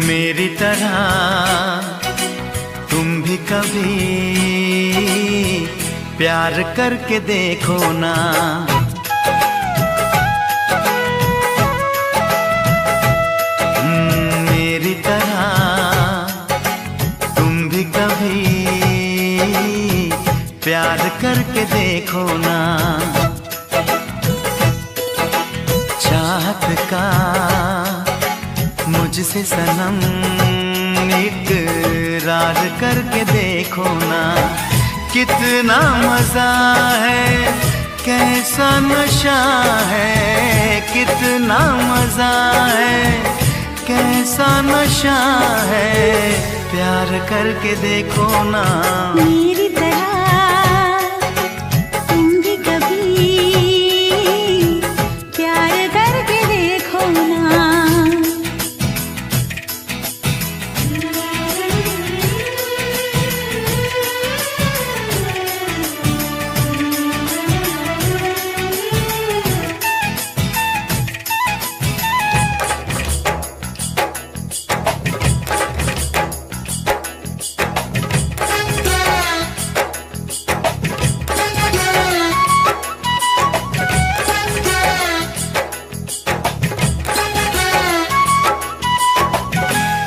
मेरी तरह तुम भी कभी प्यार करके देखो ना। मेरी तरह तुम भी कभी प्यार करके देखो ना। चाहत का मुझसे सनम इकरार करके देखो ना। कितना मजा है, कैसा नशा है, कितना मजा है, कैसा नशा है, प्यार करके देखो ना। मेरी तरह तुम भी कभी प्यार करके देखो ना।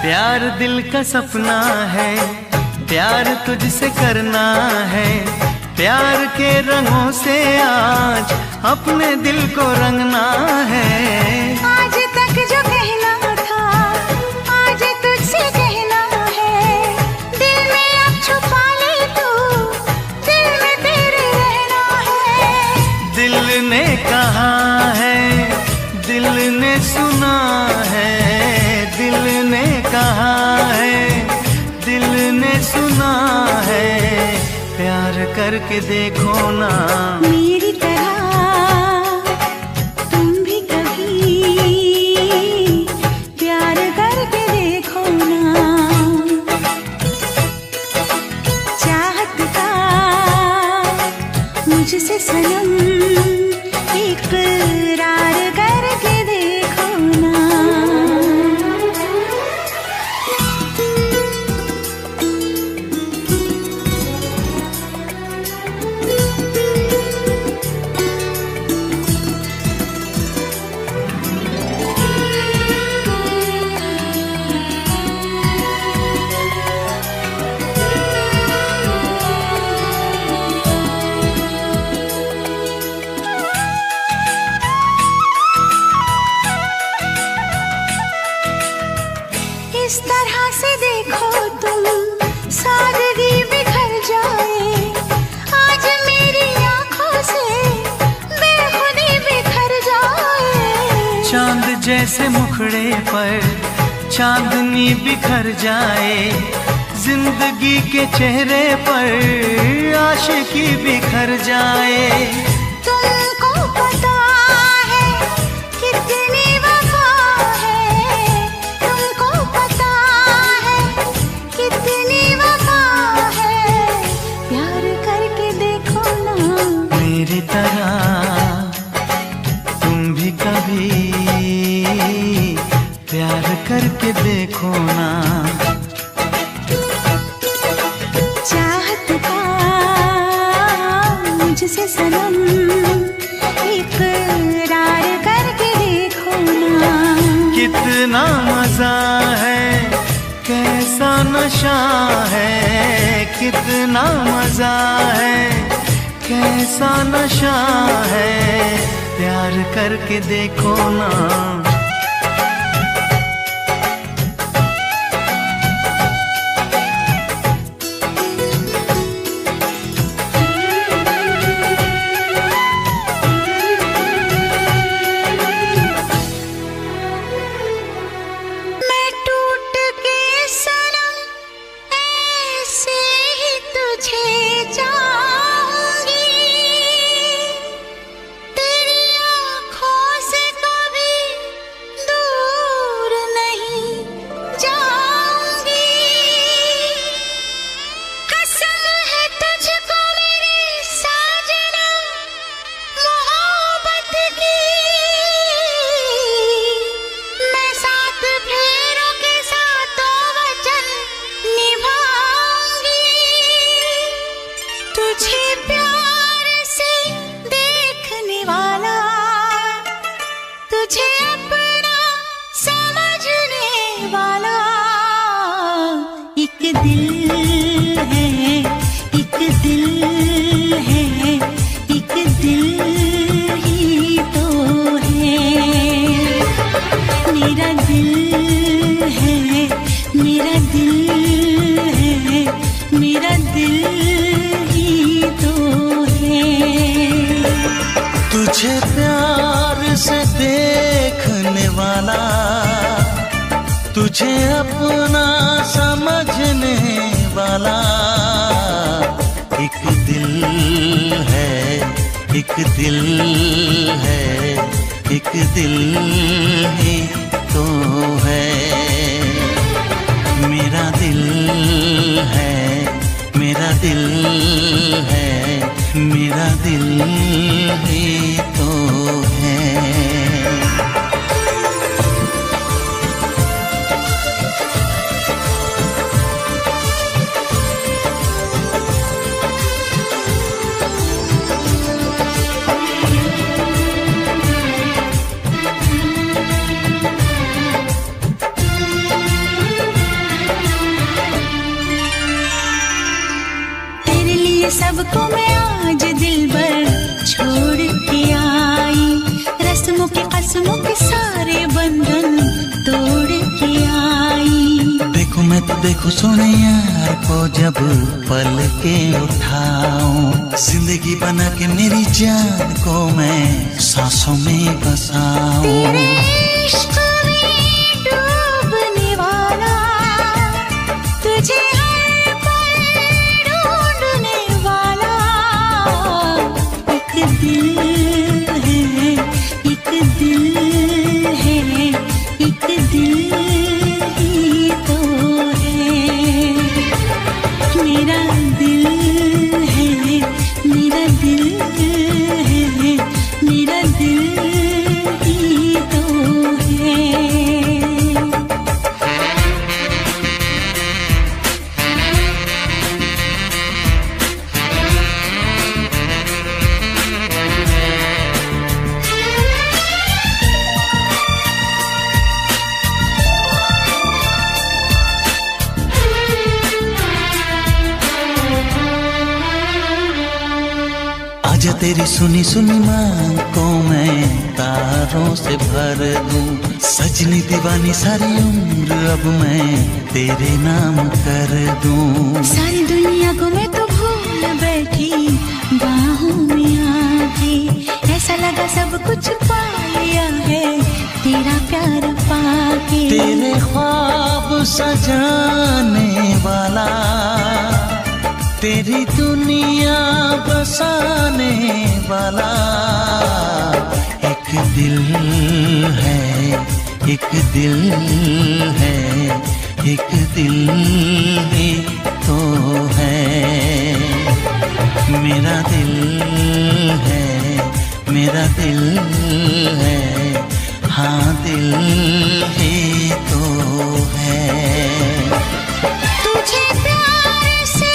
प्यार दिल का सपना है, प्यार तुझसे करना है। प्यार के रंगों से आज अपने दिल को रंगना है। आज तक जो कहना था आज तुझसे कहना है। दिल में अब छुपा ले तू, दिल में तेरे रहना है। दिल ने कहा है, दिल ने सुना है, दिल ने कहा है, दिल ने सुना है, प्यार करके देखो ना। मेरी तरह तुम भी कभी प्यार करके देखो ना। चाहत का मुझसे सनम इकरार करके देखो ना। इस तरह से देखो तुम सादगी बिखर जाए। आज मेरी आंखों से बेखुदी बिखर जाए। चांद जैसे मुखड़े पर चांदनी बिखर जाए। जिंदगी के चेहरे पर आशिकी बिखर जाए। तुमको पता है कितनी वफा है, तुमको पता है कितनी वफा है, प्यार करके देखो ना। मेरी तरह तुम भी कभी प्यार करके देखो ना। चाहत का मुझसे सनम इकरार करके देखो ना। कितना मजा है, कैसा नशा है, कितना मजा है, कैसा नशा है, प्यार करके देखो ना। तुझे अपना समझने वाला एक दिल है, एक दिल है, एक दिल ही तो है। मेरा दिल है, मेरा दिल है, मेरा दिल ही तो है। सबको मैं आज दिल भर छोड़ के आई, रस्मों के कसमों के सारे बंधन तोड़ के आई। देखो मैं तो देखो सोने यार को जब पल के उठाऊं, जिंदगी बना के मेरी जान को मैं सांसों में बसाऊं। तेरे इश्क में डूबने वाला तुझे दिल है, एक दिल है, एक दिल ही तो है। मेरा दिल है, मेरा दिल है, मेरा दिल ही तो है। आजा तेरी सुनी सुनी मांग को मैं तारों से भर दूं, सजनी दीवानी सारी उम्र अब मैं तेरे नाम कर दूं। सारी दुनिया को मैं तो भूल बैठी बाहों में आके, ऐसा लगा सब कुछ पा लिया है तेरा प्यार पाके। तेरे ख्वाब सजाने वाला, तेरी दुनिया बसाने वाला एक दिल है, एक दिल है, एक दिल ही तो है। मेरा दिल है, मेरा दिल है, हाँ दिल ही तो है। तुझे प्यार से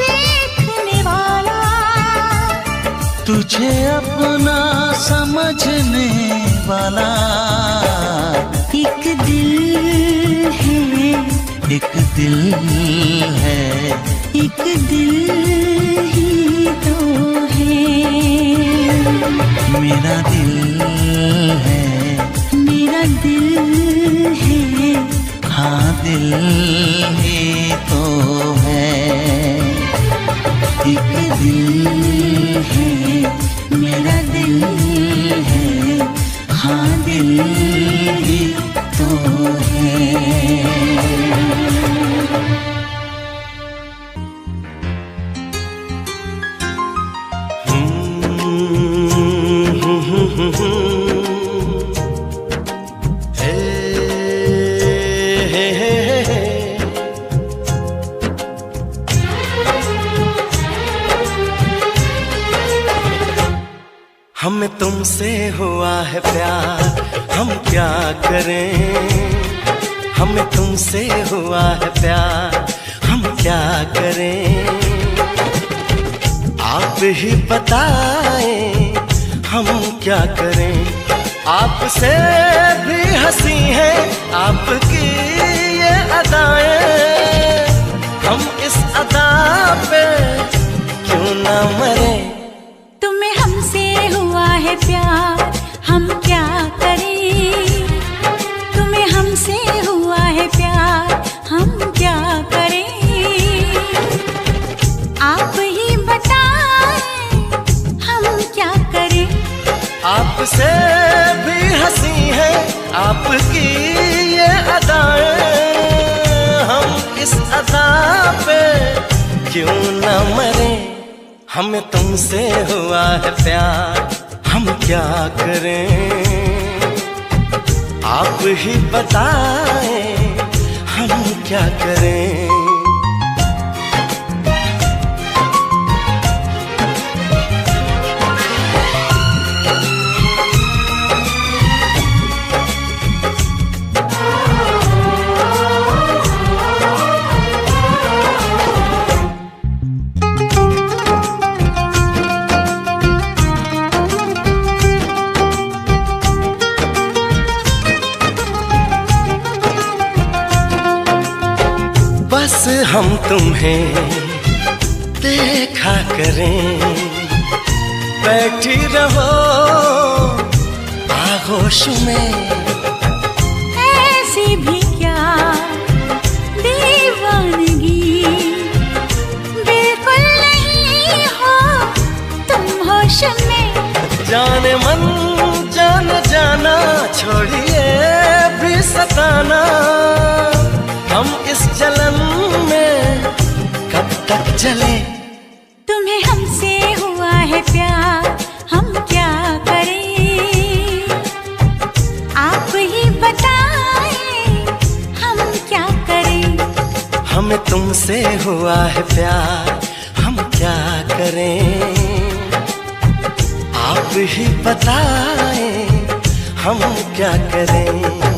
देखने वाला, तुझे अपना समझने वाला एक दिल है, एक दिल है, एक दिल ही तो है। मेरा दिल है, मेरा दिल है, हाँ दिल ही तो है। एक दिल है, मेरा दिल है, हाँ दिल ही तो है। हमें तुमसे हुआ है प्यार, हम क्या करें। हमें तुमसे हुआ है प्यार, हम क्या करें। आप ही बताएं हम क्या करें। आपसे भी हंसी है आपकी ये अदाएं, हम इस अदा पे क्यों ना मरे। तुम्हें हमसे हुआ है प्यार, हम क्या करें। तुम्हें हमसे हुआ है प्यार, हम क्या करें। आप ही बताएं हम क्या करें। आपसे भी हंसी है आपकी ये अदाएं, इस अदा पे क्यों न मरे। हमें तुमसे हुआ है प्यार, हम क्या करें आप ही बताएं, हम क्या करें। बस हम तुम्हें देखा करें, बैठी रहो आगोश में। ऐसी भी क्या दीवानगी, बिल्कुल नहीं हो तुम होश में। जाने मन जान जाना, छोड़िए भी सताना। हम इस जलन में कब तक जले। तुम्हें हमसे हुआ है प्यार, हम क्या करें आप ही बताएं, हम क्या करें। हमें तुमसे हुआ है प्यार, हम क्या करें आप ही बताएं, हम क्या करें।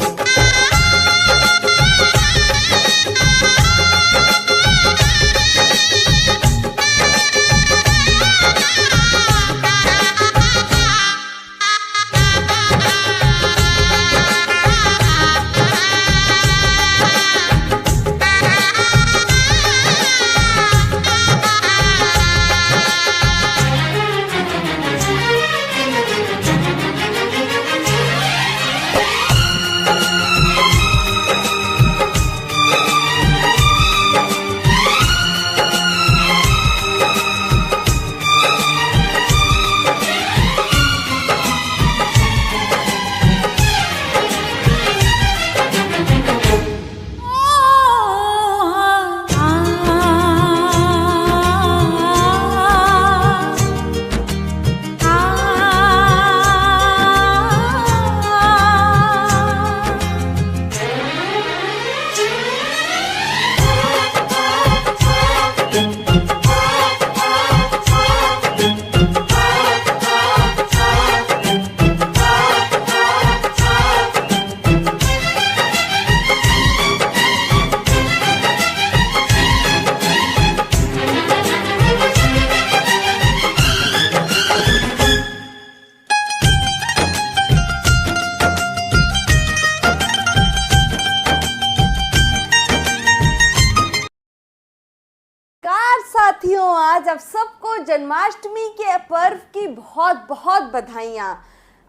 साथियों, आज आप सबको जन्माष्टमी के पर्व की बहुत बहुत बधाइयाँ।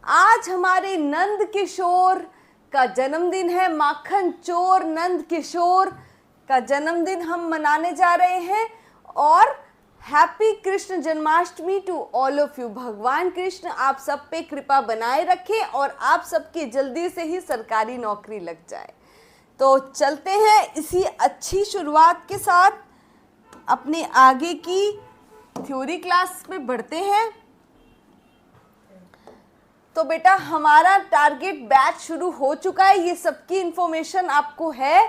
आज हमारे नंद किशोर का जन्मदिन है। माखन चोर नंद किशोर का जन्मदिन हम मनाने जा रहे हैं। और happy Krishna Janmashtami to all of you. भगवान कृष्ण आप सब पे कृपा बनाए रखें और आप सबकी जल्दी से ही सरकारी नौकरी लग जाए। तो चलते हैं इसी अच्छी शुरुआत के साथ अपने आगे की थ्योरी क्लास में बढ़ते हैं। तो बेटा हमारा टारगेट बैच शुरू हो चुका है, ये सबकी इंफॉर्मेशन आपको है।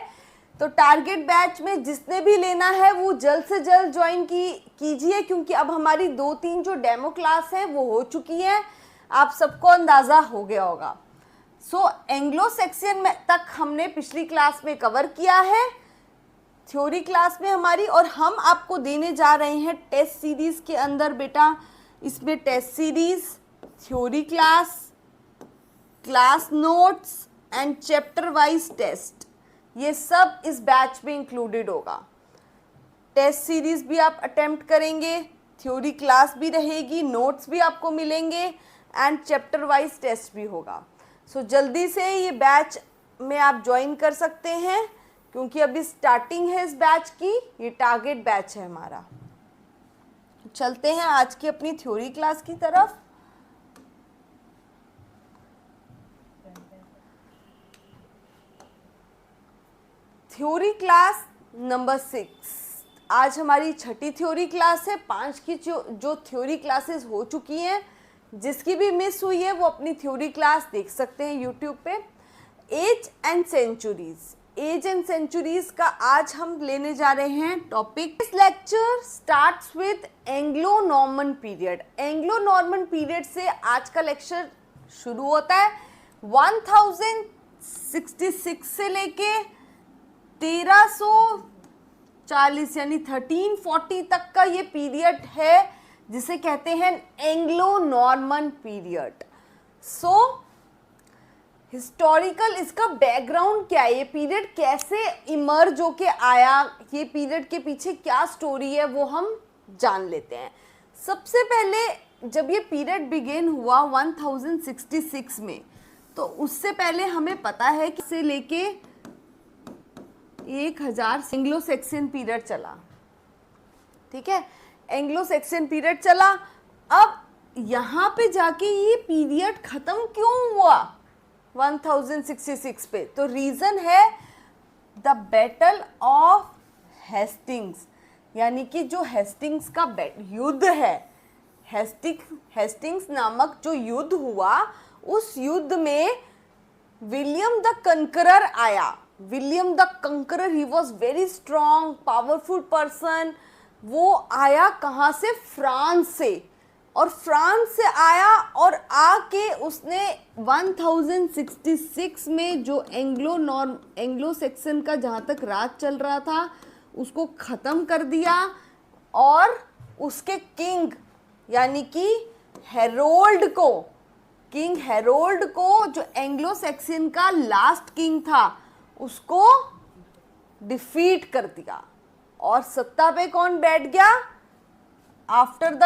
तो टारगेट बैच में जिसने भी लेना है वो जल्द से जल्द ज्वाइन कीजिए, क्योंकि अब हमारी 2-3 जो डेमो क्लास है वो हो चुकी है, आप सबको अंदाज़ा हो गया होगा। सो एंग्लो सेक्शन में तक हमने पिछली क्लास में कवर किया है थ्योरी क्लास में हमारी, और हम आपको देने जा रहे हैं टेस्ट सीरीज़ के अंदर बेटा। इसमें test series, theory class, class notes and chapter wise test, ये सब इस बैच में इंक्लूडेड होगा। टेस्ट सीरीज़ भी आप अटेम्प्ट करेंगे, थ्योरी क्लास भी रहेगी, नोट्स भी आपको मिलेंगे एंड चैप्टर वाइज टेस्ट भी होगा। सो जल्दी से ये बैच में आप ज्वाइन कर सकते हैं, क्योंकि अभी स्टार्टिंग है इस बैच की, ये टारगेट बैच है हमारा। चलते हैं आज की अपनी थ्योरी क्लास की तरफ। थ्योरी क्लास नंबर 6, आज हमारी छठी थ्योरी क्लास है। 5 की जो थ्योरी क्लासेस हो चुकी हैं, जिसकी भी मिस हुई है वो अपनी थ्योरी क्लास देख सकते हैं यूट्यूब पे। Age and centuries, age and centuries का आज हम लेने जा रहे हैं topic. This lecture starts with Anglo Norman period. Anglo Norman period से आज का लेक्चर शुरू होता है। 1066 से लेके 1340 यानी 1340 तक का ये पीरियड है, जिसे कहते हैं एंग्लो नॉर्मन पीरियड। सो हिस्टोरिकल इसका बैकग्राउंड क्या है, ये पीरियड कैसे इमर्ज होके आया, ये पीरियड के पीछे क्या स्टोरी है वो हम जान लेते हैं। सबसे पहले जब ये पीरियड बिगिन हुआ 1066 में, तो उससे पहले हमें पता है कि से लेके 1000 एंग्लो सेक्सन पीरियड चला। ठीक है, एंग्लो सेक्सन पीरियड चला। अब यहाँ पे जाके ये पीरियड खत्म क्यों हुआ 1066 पे? तो रीजन है द बैटल ऑफ हेस्टिंग्स, यानी कि जो हेस्टिंग्स का युद्ध है, हेस्टिंग्स नामक जो युद्ध हुआ, उस युद्ध में विलियम द कंकरर आया। William the Conqueror, he was very strong powerful person. वो आया कहाँ से? फ्रांस से। और फ्रांस से आया और आके उसने 1066 में जो एंग्लो सेक्सन का जहाँ तक राज चल रहा था उसको ख़त्म कर दिया। और उसके किंग यानी कि हेरोल्ड को, किंग हेरोल्ड को, जो एंग्लो सेक्सन का लास्ट किंग था, उसको डिफीट कर दिया। और सत्ता पे कौन बैठ गया? आफ्टर द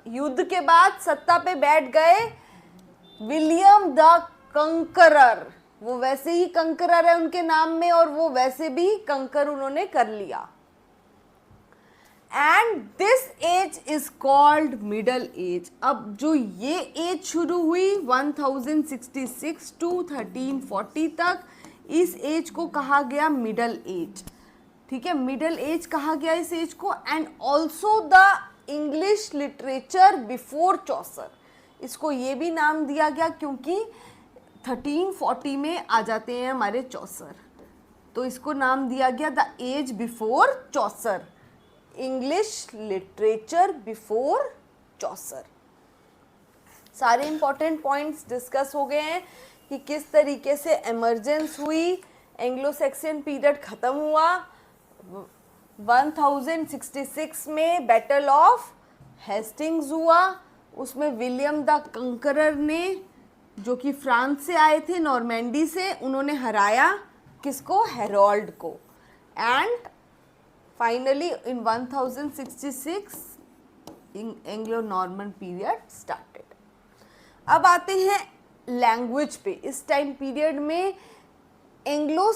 युद्ध के बाद सत्ता पे बैठ गए विलियम द कंकरर। वो वैसे ही कंकरर है उनके नाम में, और वो वैसे भी कंकर उन्होंने कर लिया। And this age is called middle age. अब जो ये एज शुरू हुई 1066 टू 1340 तक, इस एज को कहा गया मिडल एज। ठीक है, मिडल एज कहा गया इस एज को। And also the English literature before Chaucer, इसको ये भी नाम दिया गया क्योंकि 1340 में आ जाते हैं हमारे चौसर, तो इसको नाम दिया गया the age before Chaucer, English literature before Chaucer. सारे इंपॉर्टेंट पॉइंट्स डिस्कस हो गए हैं कि किस तरीके से एमर्जेंस हुई, एंग्लो सेक्सन पीरियड ख़त्म हुआ। 1066 में बैटल ऑफ हेस्टिंग्स हुआ, उसमें विलियम द कंकरर ने, जो कि फ्रांस से आए थे, नॉर्मैंडी से, उन्होंने हराया किसको? हेरोल्ड को। And finally in 1066 Anglo Norman period started. अब आते हैं लैंग्वेज पे। इस टाइम पीरियड में एंग्लो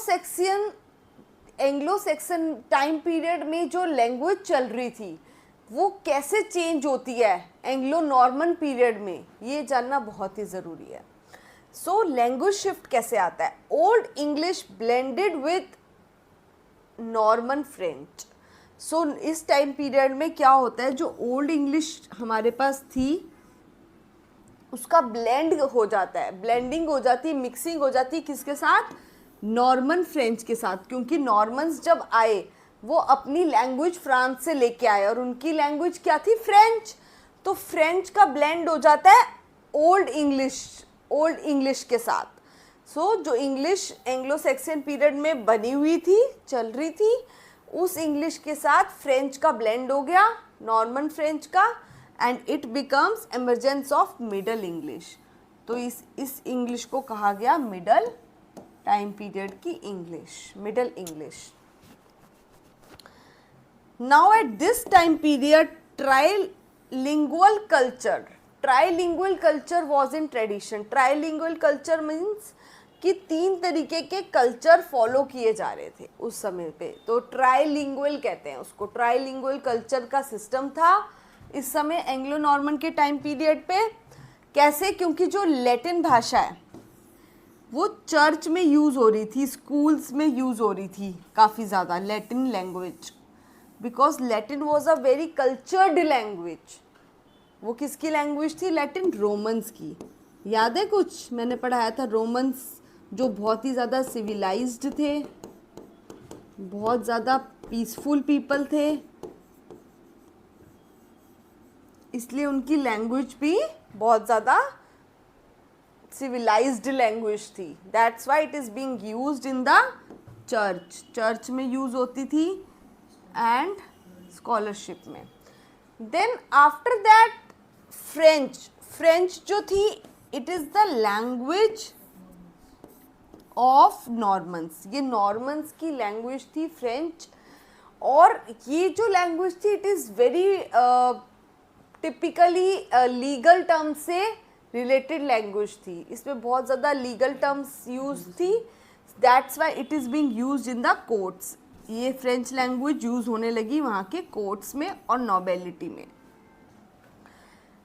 सेक्सन टाइम पीरियड में जो लैंग्वेज चल रही थी वो कैसे चेंज होती है एंग्लो नॉर्मन पीरियड में, ये जानना बहुत ही ज़रूरी है। सो लैंग्वेज शिफ्ट कैसे आता है? Old English blended with Norman French. So इस टाइम पीरियड में क्या होता है, जो ओल्ड इंग्लिश हमारे पास थी उसका ब्लेंड हो जाता है, ब्लेंडिंग हो जाती है, मिक्सिंग हो जाती है किसके साथ? नॉर्मन फ्रेंच के साथ। क्योंकि नॉर्मन्स जब आए वो अपनी लैंग्वेज फ्रांस से लेके आए और उनकी लैंग्वेज क्या थी? फ्रेंच। तो फ्रेंच का ब्लेंड हो जाता है ओल्ड इंग्लिश के साथ। सो जो इंग्लिश एंग्लो सेक्सन पीरियड में बनी हुई थी, चल रही थी, उस इंग्लिश के साथ फ्रेंच का ब्लेंड हो गया, नॉर्मन फ्रेंच का, and it becomes emergence of middle English. तो इस इंग्लिश को कहा गया मिडल टाइम पीरियड की English, middle English. Now at this time period trilingual culture was in tradition. Trilingual culture means कि 3 तरीके के कल्चर फॉलो किए जा रहे थे उस समय पे, तो ट्राइलिंगुअल कहते हैं उसको। ट्राइलिंगुअल कल्चर का सिस्टम था इस समय एंग्लो नॉर्मन के टाइम पीरियड पे। कैसे? क्योंकि जो लैटिन भाषा है वो चर्च में यूज़ हो रही थी, स्कूल्स में यूज़ हो रही थी काफ़ी ज़्यादा, Latin language, because Latin was a very cultured language. वो किसकी लैंग्वेज थी? लैटिन, रोमन्स की। याद है कुछ मैंने पढ़ाया था, रोमन्स जो बहुत ही ज़्यादा सिविलाइज्ड थे, बहुत ज़्यादा पीसफुल पीपल थे, इसलिए उनकी लैंग्वेज भी बहुत ज़्यादा सिविलाइज्ड लैंग्वेज थी। That's why it is being used in the church, church में यूज़ होती थी एंड स्कॉलरशिप में। Then after that French, French जो थी it is the language of Normans, ये नॉर्मन्स की लैंग्वेज थी फ्रेंच। और ये जो लैंग्वेज थी it is very typically legal terms से रिलेटेड लैंग्वेज थी, इसमें बहुत ज़्यादा लीगल टर्म्स यूज थी। That's why it is being used in the courts. ये फ्रेंच लैंग्वेज यूज़ होने लगी वहाँ के कोर्ट्स में और नोबेलिटी में।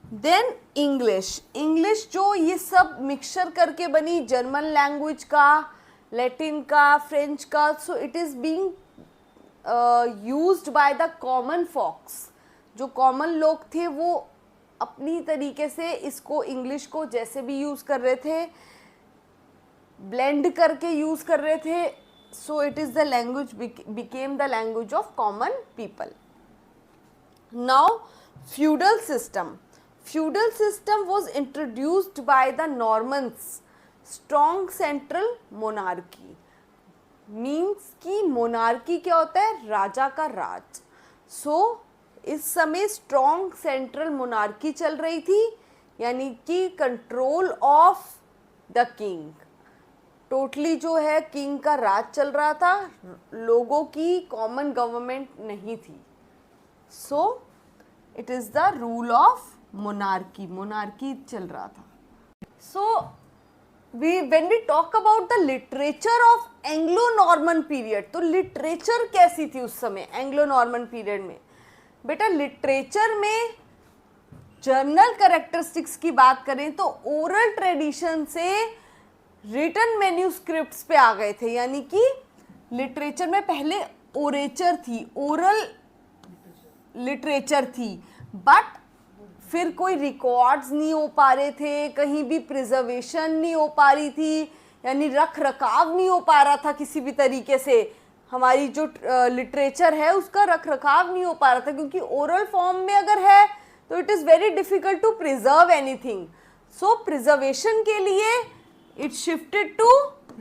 देन इंग्लिश, इंग्लिश जो ये सब मिक्सचर करके बनी, जर्मन लैंग्वेज का, लैटिन का, फ्रेंच का, so it is being used by the common folks. जो कॉमन लोग थे वो अपनी तरीके से इसको, इंग्लिश को जैसे भी यूज़ कर रहे थे, ब्लेंड करके यूज़ कर रहे थे। सो it is the language became the language of common people. Now feudal system, feudal system was introduced by the Normans, strong central monarchy, means कि monarchy क्या होता है? राजा का राज। so, इस समय strong central monarchy चल रही थी, यानी कि control of the king, totally जो है किंग का राज चल रहा था, लोगों की कॉमन गवर्नमेंट नहीं थी। So it is the rule of monarchy, monarchy चल रहा था। So when we talk about the literature of Anglo Norman period, तो लिटरेचर कैसी थी उस समय एंग्लो नॉर्मन पीरियड में? बेटा लिटरेचर में जर्नल कैरेक्टरिस्टिक्स की बात करें तो ओरल ट्रेडिशन से रिटन मैन्यूस्क्रिप्ट्स पे आ गए थे, यानी कि लिटरेचर में पहले ओरेचर थी, ओरल लिटरेचर थी, बट फिर कोई रिकॉर्ड्स नहीं हो पा रहे थे, कहीं भी प्रिजर्वेशन नहीं हो पा रही थी, यानी रख रखाव नहीं हो पा रहा था किसी भी तरीके से। हमारी जो लिटरेचर है उसका रख रखाव नहीं हो पा रहा था, क्योंकि ओरल फॉर्म में अगर है तो it is very difficult to preserve anything. So preservation के लिए it shifted to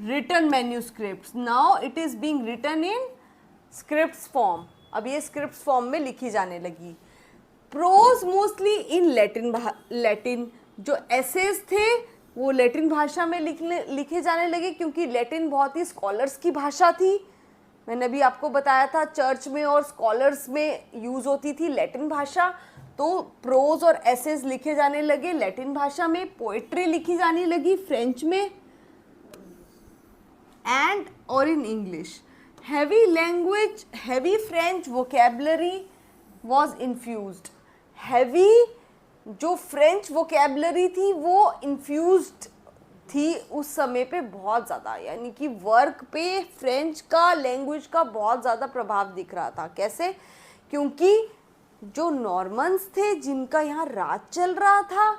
written manuscripts. Now it is being written in scripts form, अब ये स्क्रिप्ट्स फॉर्म में लिखी जाने लगी। प्रोज मोस्टली इन लैटिन, जो एसेज थे वो लैटिन भाषा में लिखे जाने लगे, क्योंकि लैटिन बहुत ही स्कॉलर्स की भाषा थी। मैंने अभी आपको बताया था चर्च में और स्कॉलर्स में यूज़ होती थी लैटिन भाषा, तो प्रोज और एसेज लिखे जाने लगे लैटिन भाषा में, पोएट्री लिखी जाने लगी फ्रेंच में एंड और in English. Heavy language, heavy French vocabulary was infused. Heavy जो फ्रेंच वोकेबलरी थी वो इन्फ्यूज्ड थी उस समय पे बहुत ज़्यादा, यानी कि वर्क पे फ्रेंच का, लैंग्वेज का बहुत ज़्यादा प्रभाव दिख रहा था। कैसे? क्योंकि जो नॉर्मन्स थे जिनका यहाँ राज चल रहा था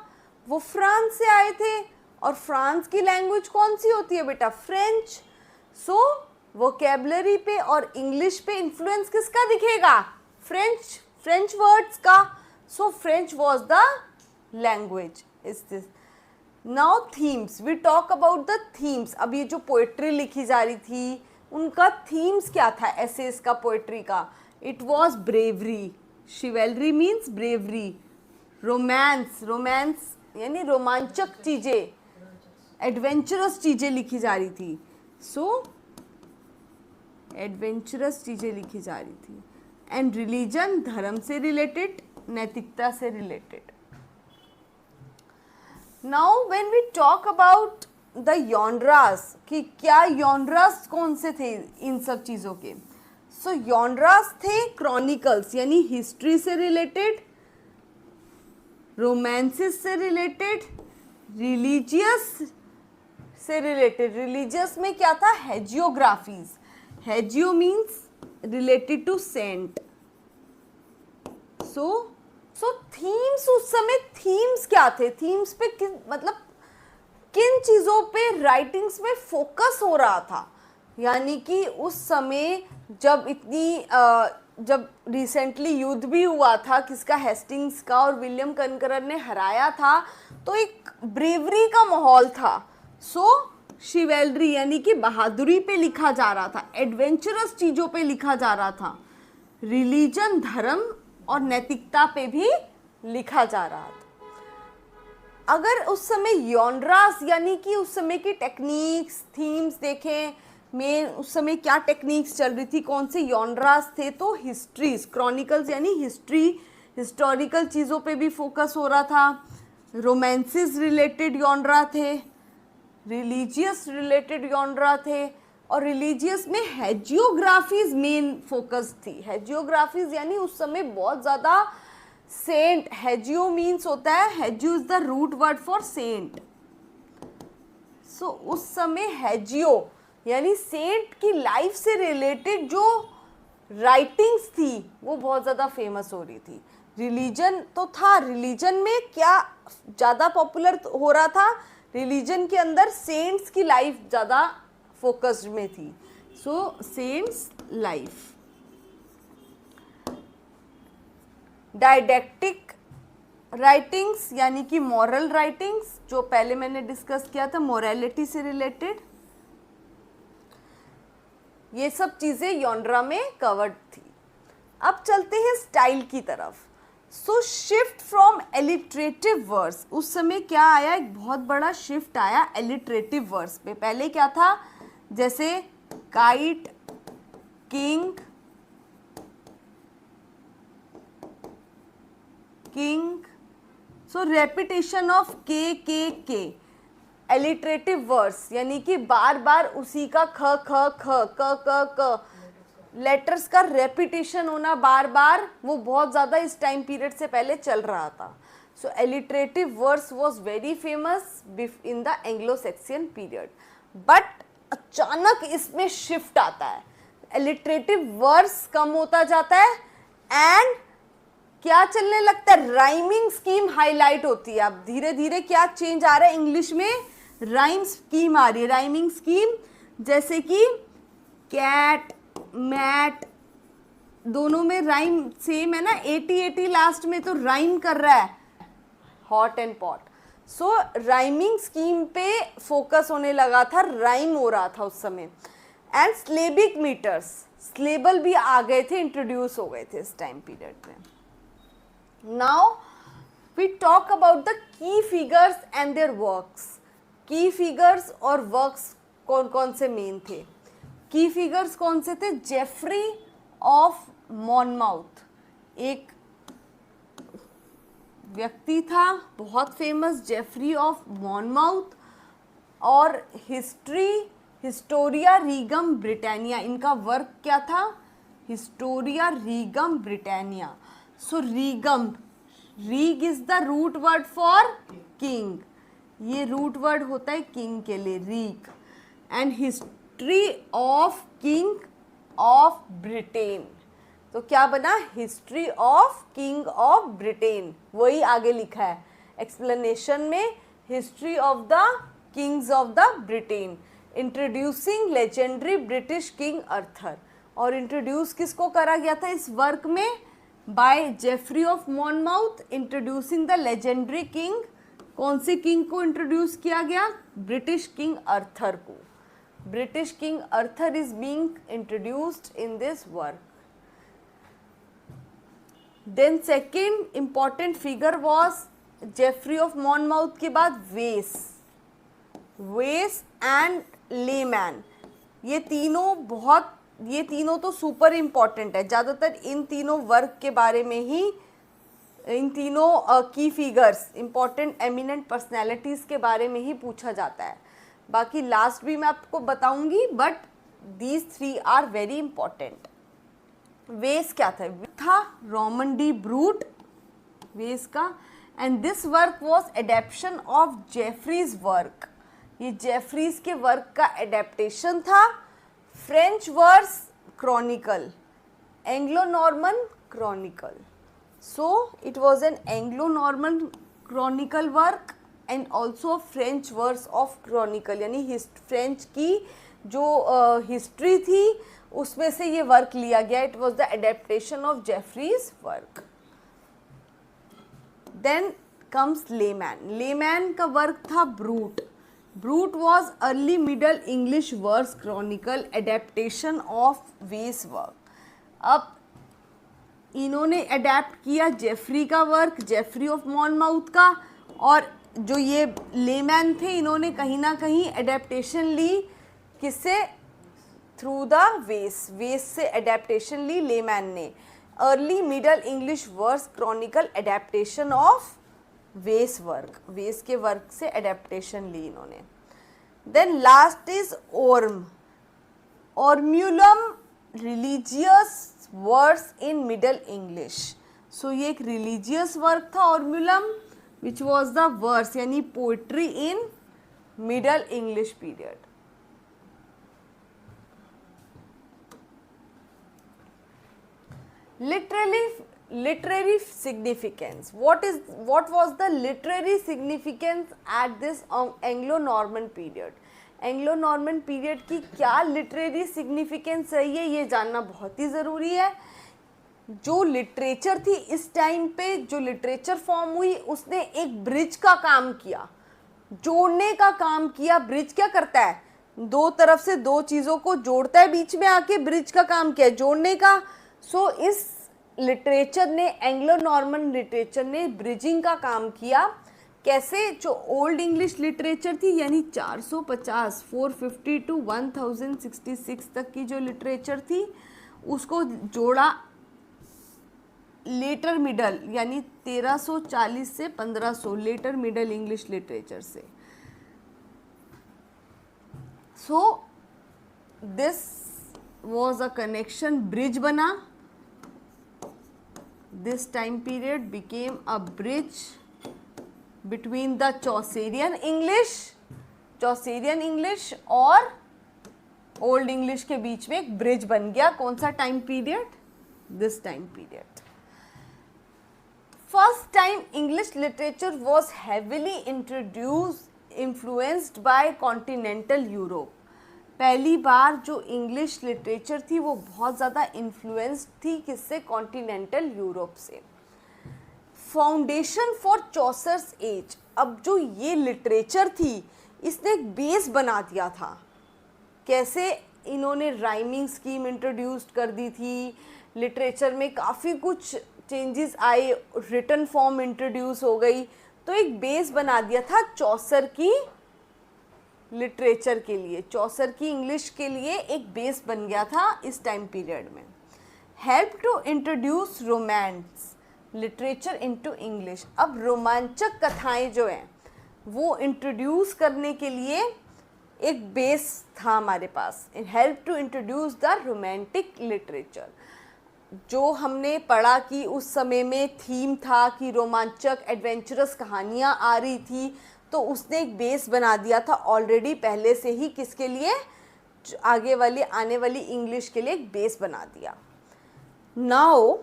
वो फ्रांस से आए थे, और फ्रांस की लैंग्वेज कौन सी होती है बेटा? फ्रेंच। सो वोकेबलरी पे और इंग्लिश पे इन्फ्लुएंस किसका दिखेगा? फ्रेंच वर्ड्स का। So French was the language. Is this now themes, we talk about the themes. अब ये जो पोएट्री लिखी जा रही थी उनका थीम्स क्या था एसेस का, पोएट्री का? It was bravery, शिवेलरी means bravery, romance, romance यानी रोमांचक चीज़ें, एडवेंचरस चीज़ें लिखी जा रही थी। सो एडवेंचरस चीज़ें लिखी जा रही थी। एंड रिलीजन, धर्म से रिलेटेड, नैतिकता से related. Now when we talk about the genres, कि क्या यॉनरास कौन से थे इन सब चीज़ों के? सो यॉनरास थे क्रॉनिकल्स, यानी हिस्ट्री से रिलेटेड, रोमांसेस से रिलेटेड, रिलीजियस से रिलेटेड। रिलीजियस में क्या था? Hagiographies. Hagio means related to saint. So themes, उस समय थीम्स क्या थे? थीम्स पे मतलब किन चीज़ों पे राइटिंग्स में फोकस हो रहा था? यानी कि उस समय जब जब रिसेंटली युद्ध भी हुआ था, किसका? हेस्टिंग्स का, और विलियम कनकरर ने हराया था, तो एक ब्रेवरी का माहौल था। सो शिवेलरी यानी कि बहादुरी पे लिखा जा रहा था, एडवेंचरस चीज़ों पे लिखा जा रहा था। रिलीजन, धर्म और नैतिकता पे भी लिखा जा रहा था। अगर उस समय यॉनरास यानी कि उस समय की टेक्निक्स, थीम्स देखें, मेन उस समय क्या टेक्निक्स चल रही थी, कौन से यॉनरास थे, तो हिस्ट्रीज, क्रॉनिकल्स यानी हिस्ट्री, हिस्टोरिकल चीज़ों पे भी फोकस हो रहा था। रोमांसेस रिलेटेड यॉनरा थे, रिलीजियस रिलेटेड यॉनरा थे, और रिलीजियस में हेजियोग्राफीज मेन फोकस थी। हेजियोग्राफीज यानी उस समय बहुत ज़्यादा सेंट, हेजियो मीन्स होता है, hagio is the root word for saint. So उस समय हेजियो यानी सेंट की लाइफ से रिलेटेड जो राइटिंग्स थी वो बहुत ज़्यादा फेमस हो रही थी। रिलीजन तो था, रिलीजन में क्या ज़्यादा पॉपुलर हो रहा था? रिलीजन के अंदर सेंट्स की लाइफ ज़्यादा फोकस्ड में थी। सो सेंट्स लाइफ। डायडेक्टिक राइटिंग्स यानी कि मॉरल राइटिंग्स, जो पहले मैंने डिस्कस किया था, मोरालिटी से रिलेटेड, ये सब चीज़ें यॉनरा में कवर्ड थी। अब चलते हैं स्टाइल की तरफ। सो शिफ्ट फ्रॉम एलिट्रेटिव वर्स, उस समय क्या आया? एक बहुत बड़ा शिफ्ट आया एलिट्रेटिव वर्स पे। पहले क्या था? जैसे kite, king, so repetition of के, एलिट्रेटिव वर्स यानी कि बार बार उसी का ख ख ख क क लेटर्स का रेपिटेशन होना बार बार, वो बहुत ज़्यादा इस टाइम पीरियड से पहले चल रहा था। So alliterative verse was very famous in the Anglo Saxon period. But अचानक इसमें शिफ्ट आता है, एलिट्रेटिव वर्स कम होता जाता है एंड क्या चलने लगता है? राइमिंग स्कीम हाईलाइट होती है। अब धीरे धीरे क्या चेंज आ रहा है? इंग्लिश में राइम स्कीम आ रही है। राइमिंग स्कीम जैसे कि कैट, मैट, दोनों में राइम सेम है ना, 80 लास्ट में तो राइम कर रहा है, hot and pot. So rhyming scheme पे फोकस होने लगा था, राइम हो रहा था उस समय। एंड स्लेबिक मीटर्स, स्लेबल भी आ गए थे, इंट्रोड्यूस हो गए थे इस टाइम पीरियड में। Now we talk about the key figures and their works. Key figures और वर्क्स कौन कौन से मेन थे? की फिगर्स कौन से थे? जेफरी ऑफ मॉनमाउथ, एक व्यक्ति था बहुत फेमस, जेफरी ऑफ मॉनमाउथ, और हिस्टोरिया रीगम ब्रिटानिया, इनका वर्क क्या था? Historia Regum Britanniae. So regum, reg is the root word for king, ये रूट वर्ड होता है किंग के लिए, reg. And history of king of Britain, तो क्या बना? History of king of Britain, वही आगे लिखा है एक्सप्लेनेशन में, history of the kings of the Britain, introducing legendary British king Arthur. और इंट्रोड्यूस किसको करा गया था इस वर्क में? By Geoffrey of Monmouth, introducing the legendary king. कौन से किंग को इंट्रोड्यूस किया गया? ब्रिटिश किंग अर्थर को। British king Arthur is being introduced in this work. Then second important figure was Geoffrey of Monmouth के बाद वेस एंड लेमैन। ये तीनों तो सुपर इम्पॉर्टेंट है, ज़्यादातर इन तीनों वर्क के बारे में ही, इन तीनों की फिगर्स, इम्पॉर्टेंट एमिनेंट पर्सनैलिटीज़ के बारे में ही पूछा जाता है। बाकी लास्ट भी मैं आपको बताऊंगी, but these three are very important. Wace क्या था? रोमन डी ब्रूट वेस का। And this work was adaptation of Geoffrey's work, ये जेफरीज के वर्क का एडेप्टेशन था। French verse chronicle, Anglo Norman chronicle. So it was an Anglo Norman chronicle work and also French verse of chronicle, यानी French की जो history थी उसमें से ये वर्क लिया गया। It was the adaptation of Geoffrey's work. Then comes Layamon. Layamon का वर्क था Brut. Brut was early middle English verse chronicle adaptation of Wace work. अब इन्होंने अडेप्ट किया जेफरी का वर्क, जेफरी ऑफ मॉनमाउथ का, और जो ये लेमैन थे इन्होंने कहीं ना कहीं एडेप्टेशन ली, किससे? Through the Wace. वेस से एडेप्टेशन ली लेमैन ने। Early middle English verse chronicle adaptation of Wace work, Wace के वर्क से एडेप्टेशन ली इन्होंने। Then last is Orm. Ormulum religious verse in Middle English. So ये एक रिलीजियस वर्क था Ormulum, which was the verse यानी poetry in Middle English period. Literary significance. What was the literary significance at this Anglo-Norman period? Anglo-Norman period की क्या literary significance रही है ये जानना बहुत ही ज़रूरी है। जो लिटरेचर थी इस टाइम पे, जो लिटरेचर फॉर्म हुई उसने एक ब्रिज का काम किया, जोड़ने का काम किया। ब्रिज क्या करता है? दो तरफ से दो चीज़ों को जोड़ता है, बीच में आके ब्रिज का काम किया, जोड़ने का। सो इस लिटरेचर ने, एंग्लो नॉर्मन लिटरेचर ने ब्रिजिंग का काम किया। कैसे? जो ओल्ड इंग्लिश लिटरेचर थी यानी 450 टू 1066 तक की जो लिटरेचर थी उसको जोड़ा लेटर मिडल यानी 1340 से 1500 लेटर मिडल इंग्लिश लिटरेचर से। So this was a connection, bridge बना। This time period became a bridge between the Chaucerian English और Old English के बीच में एक ब्रिज बन गया। कौन सा time period? This time period. First time English literature was heavily influenced by continental Europe. पहली बार जो इंग्लिश लिटरेचर थी वो बहुत ज़्यादा इन्फ्लुएंस्ड थी किससे? कॉन्टिनेंटल यूरोप से। Foundation for Chaucer's age. अब जो ये लिटरेचर थी इसने एक बेस बना दिया था। कैसे? इन्होंने राइमिंग स्कीम इंट्रोड्यूस कर दी थी, लिटरेचर में काफ़ी कुछ चेंजेस आए, रिटन फॉर्म इंट्रोड्यूस हो गई, तो एक बेस बना दिया था चौसर की लिटरेचर के लिए, चौसर की इंग्लिश के लिए एक बेस बन गया था इस टाइम पीरियड में। Help to introduce romance literature into English. अब रोमांचक कथाएं जो हैं वो इंट्रोड्यूस करने के लिए एक बेस था हमारे पास। Help to introduce the romantic literature. जो हमने पढ़ा कि उस समय में थीम था कि रोमांचक एडवेंचरस कहानियाँ आ रही थी, तो उसने एक बेस बना दिया था ऑलरेडी पहले से ही। किसके लिए? आगे वाली आने वाली इंग्लिश के लिए एक बेस बना दिया। नाउ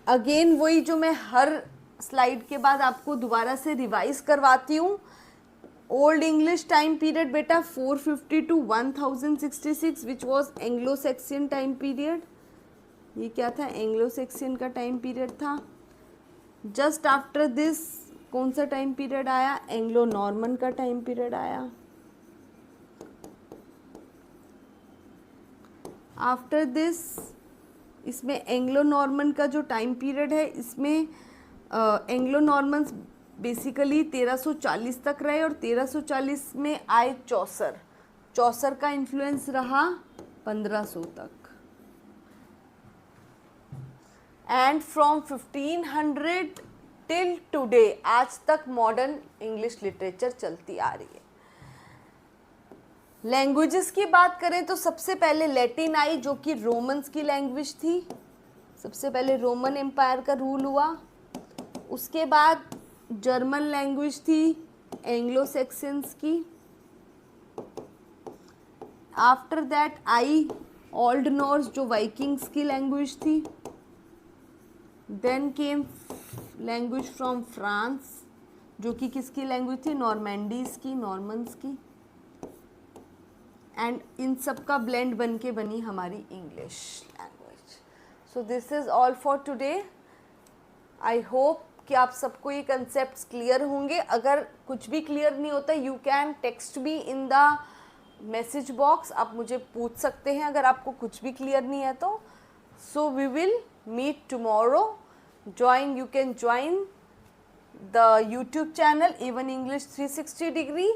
अगेन वही जो मैं हर स्लाइड के बाद आपको दोबारा से रिवाइज करवाती हूँ। ओल्ड इंग्लिश टाइम पीरियड बेटा 450 to 1066 which was Anglo Saxon time period. ये क्या था? एंग्लो सेक्सियन का टाइम पीरियड था। जस्ट आफ्टर दिस कौन सा टाइम पीरियड आया? एंग्लो नॉर्मन का टाइम पीरियड आया। आफ्टर दिस इसमें एंग्लो नॉर्मन का जो टाइम पीरियड है इसमें एंग्लो नॉर्मन्स बेसिकली 1340 तक रहे और 1340 में आए चौसर। चौसर का इन्फ्लुएंस रहा 1500 तक। एंड फ्रॉम 1500 टिल टुडे, आज तक मॉडर्न इंग्लिश लिटरेचर चलती आ रही है। लैंग्वेजेस की बात करें तो सबसे पहले लैटिन आई जो कि रोमन्स की लैंग्वेज थी। सबसे पहले रोमन एम्पायर का रूल हुआ। उसके बाद जर्मन लैंग्वेज थी एंग्लो सैक्सन्स की। आफ्टर दैट आई ओल्ड नॉर्स जो वाइकिंग्स की लैंग्वेज थी. Then came language from France जो कि किसकी लैंग्वेज थी, नॉर्मैंडीज की, नॉर्मन्स की. एंड इन सब का ब्लेंड बन के बनी हमारी English language. So this is all for today. I hope कि आप सबको ये कंसेप्ट्स क्लियर होंगे. अगर कुछ भी क्लियर नहीं होता, you can text me in the message box. आप मुझे पूछ सकते हैं अगर आपको कुछ भी क्लियर नहीं है तो. So we will meet tomorrow. You can join the YouTube channel A1 English 360 degree.